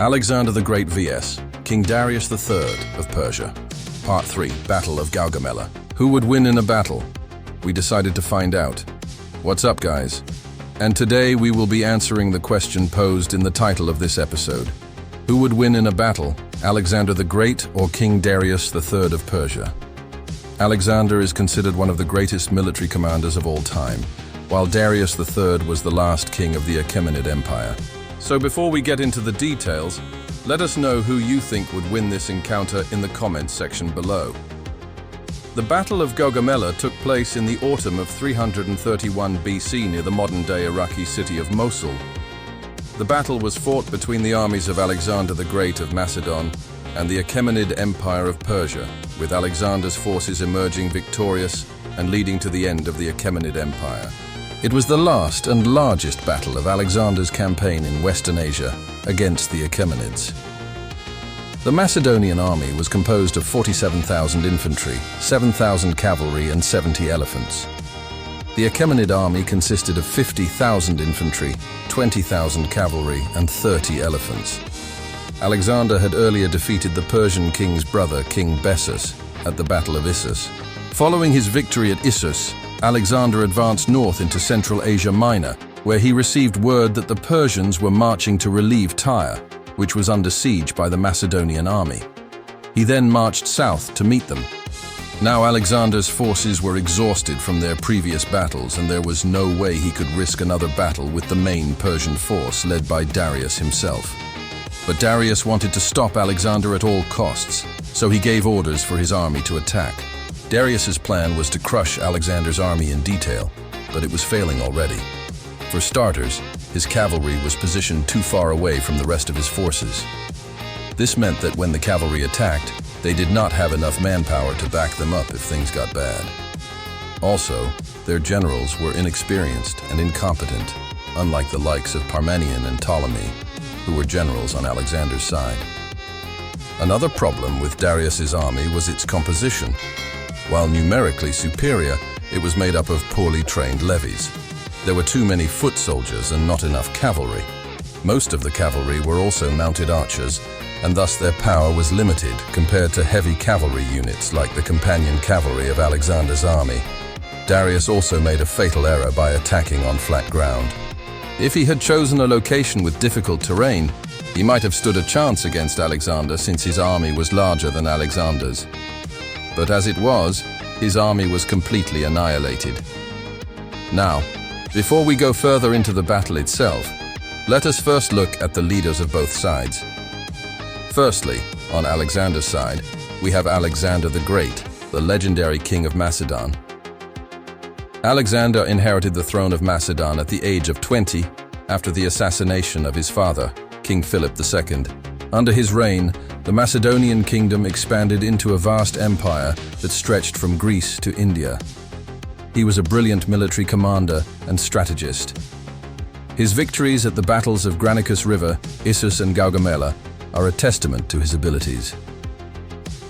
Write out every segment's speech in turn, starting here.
Alexander the Great vs. King Darius III of Persia. Part 3, Battle of Gaugamela. Who would win in a battle? We decided to find out. What's up, guys? And today we will be answering the question posed in the title of this episode. Who would win in a battle, Alexander the Great or King Darius III of Persia? Alexander is considered one of the greatest military commanders of all time, while Darius III was the last king of the Achaemenid Empire. So before we get into the details, let us know who you think would win this encounter in the comments section below. The Battle of Gaugamela took place in the autumn of 331 BC near the modern-day Iraqi city of Mosul. The battle was fought between the armies of Alexander the Great of Macedon and the Achaemenid Empire of Persia, with Alexander's forces emerging victorious and leading to the end of the Achaemenid Empire. It was the last and largest battle of Alexander's campaign in Western Asia against the Achaemenids. The Macedonian army was composed of 47,000 infantry, 7,000 cavalry and 70 elephants. The Achaemenid army consisted of 50,000 infantry, 20,000 cavalry and 30 elephants. Alexander had earlier defeated the Persian king's brother, King Bessus, at the Battle of Issus. Following his victory at Issus, Alexander advanced north into Central Asia Minor, where he received word that the Persians were marching to relieve Tyre, which was under siege by the Macedonian army. He then marched south to meet them. Now Alexander's forces were exhausted from their previous battles, and there was no way he could risk another battle with the main Persian force led by Darius himself. But Darius wanted to stop Alexander at all costs, so he gave orders for his army to attack. Darius's plan was to crush Alexander's army in detail, but it was failing already. For starters, his cavalry was positioned too far away from the rest of his forces. This meant that when the cavalry attacked, they did not have enough manpower to back them up if things got bad. Also, their generals were inexperienced and incompetent, unlike the likes of Parmenion and Ptolemy, who were generals on Alexander's side. Another problem with Darius's army was its composition. While numerically superior, it was made up of poorly trained levies. There were too many foot soldiers and not enough cavalry. Most of the cavalry were also mounted archers, and thus their power was limited compared to heavy cavalry units like the companion cavalry of Alexander's army. Darius also made a fatal error by attacking on flat ground. If he had chosen a location with difficult terrain, he might have stood a chance against Alexander, since his army was larger than Alexander's. But as it was, his army was completely annihilated. Now, before we go further into the battle itself, let us first look at the leaders of both sides. Firstly, on Alexander's side, we have Alexander the Great, the legendary king of Macedon. Alexander inherited the throne of Macedon at the age of 20 after the assassination of his father, King Philip II. Under his reign, the Macedonian kingdom expanded into a vast empire that stretched from Greece to India. He was a brilliant military commander and strategist. His victories at the battles of Granicus River, Issus and Gaugamela are a testament to his abilities.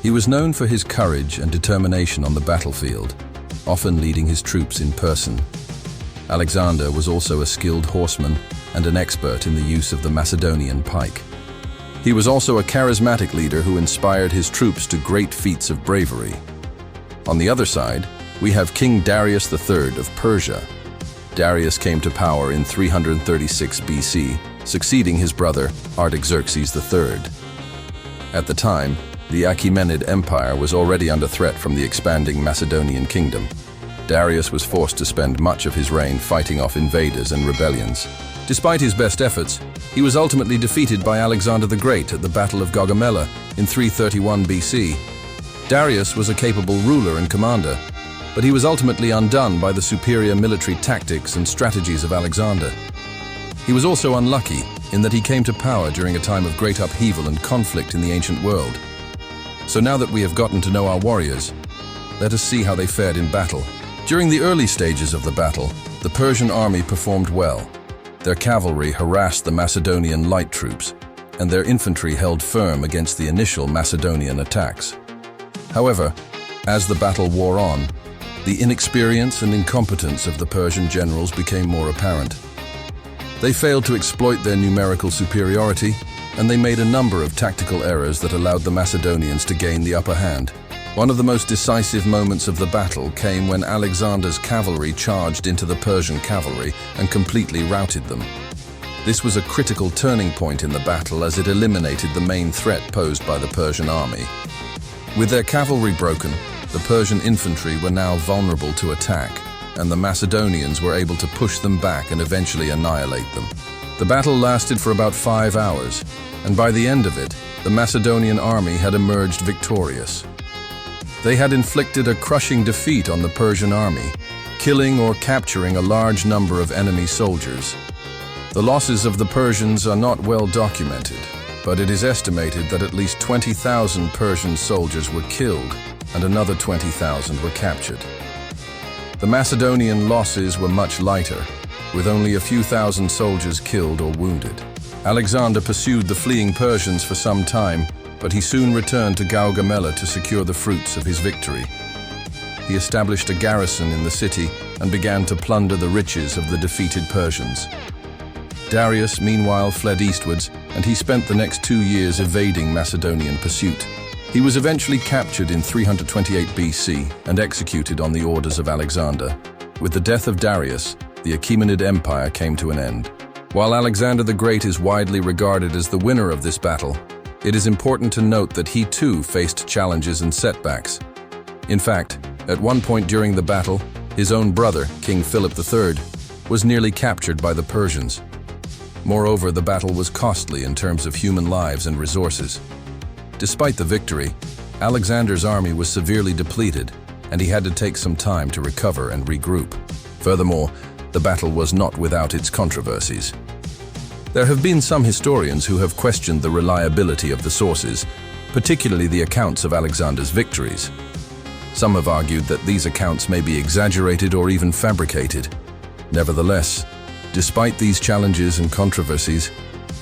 He was known for his courage and determination on the battlefield, often leading his troops in person. Alexander was also a skilled horseman and an expert in the use of the Macedonian pike. He was also a charismatic leader who inspired his troops to great feats of bravery. On the other side, we have King Darius III of Persia. Darius came to power in 336 BC, succeeding his brother Artaxerxes III. At the time, the Achaemenid Empire was already under threat from the expanding Macedonian kingdom. Darius was forced to spend much of his reign fighting off invaders and rebellions. Despite his best efforts, he was ultimately defeated by Alexander the Great at the Battle of Gaugamela in 331 BC. Darius was a capable ruler and commander, but he was ultimately undone by the superior military tactics and strategies of Alexander. He was also unlucky in that he came to power during a time of great upheaval and conflict in the ancient world. So now that we have gotten to know our warriors, let us see how they fared in battle. During the early stages of the battle, the Persian army performed well. Their cavalry harassed the Macedonian light troops, and their infantry held firm against the initial Macedonian attacks. However, as the battle wore on, the inexperience and incompetence of the Persian generals became more apparent. They failed to exploit their numerical superiority and they made a number of tactical errors that allowed the Macedonians to gain the upper hand. One of the most decisive moments of the battle came when Alexander's cavalry charged into the Persian cavalry and completely routed them. This was a critical turning point in the battle as it eliminated the main threat posed by the Persian army. With their cavalry broken, the Persian infantry were now vulnerable to attack, and the Macedonians were able to push them back and eventually annihilate them. The battle lasted for about 5 hours, and by the end of it, the Macedonian army had emerged victorious. They had inflicted a crushing defeat on the Persian army, killing or capturing a large number of enemy soldiers. The losses of the Persians are not well documented, but it is estimated that at least 20,000 Persian soldiers were killed and another 20,000 were captured. The Macedonian losses were much lighter, with only a few thousand soldiers killed or wounded. Alexander pursued the fleeing Persians for some time, but he soon returned to Gaugamela to secure the fruits of his victory. He established a garrison in the city and began to plunder the riches of the defeated Persians. Darius, meanwhile, fled eastwards, and he spent the next 2 years evading Macedonian pursuit. He was eventually captured in 328 BC and executed on the orders of Alexander. With the death of Darius, the Achaemenid Empire came to an end. While Alexander the Great is widely regarded as the winner of this battle, it is important to note that he too faced challenges and setbacks. In fact, at one point during the battle, his own brother, King Philip III, was nearly captured by the Persians. Moreover, the battle was costly in terms of human lives and resources. Despite the victory, Alexander's army was severely depleted, and he had to take some time to recover and regroup. Furthermore, the battle was not without its controversies. There have been some historians who have questioned the reliability of the sources, particularly the accounts of Alexander's victories. Some have argued that these accounts may be exaggerated or even fabricated. Nevertheless, despite these challenges and controversies,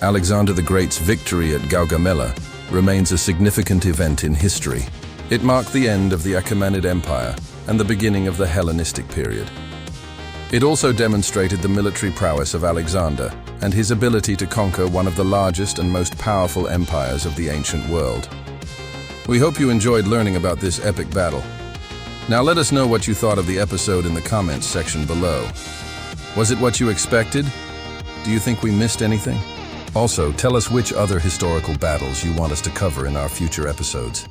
Alexander the Great's victory at Gaugamela remains a significant event in history. It marked the end of the Achaemenid Empire and the beginning of the Hellenistic period. It also demonstrated the military prowess of Alexander and his ability to conquer one of the largest and most powerful empires of the ancient world. We hope you enjoyed learning about this epic battle. Now let us know what you thought of the episode in the comments section below. Was it what you expected? Do you think we missed anything? Also, tell us which other historical battles you want us to cover in our future episodes.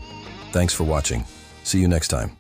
Thanks for watching. See you next time.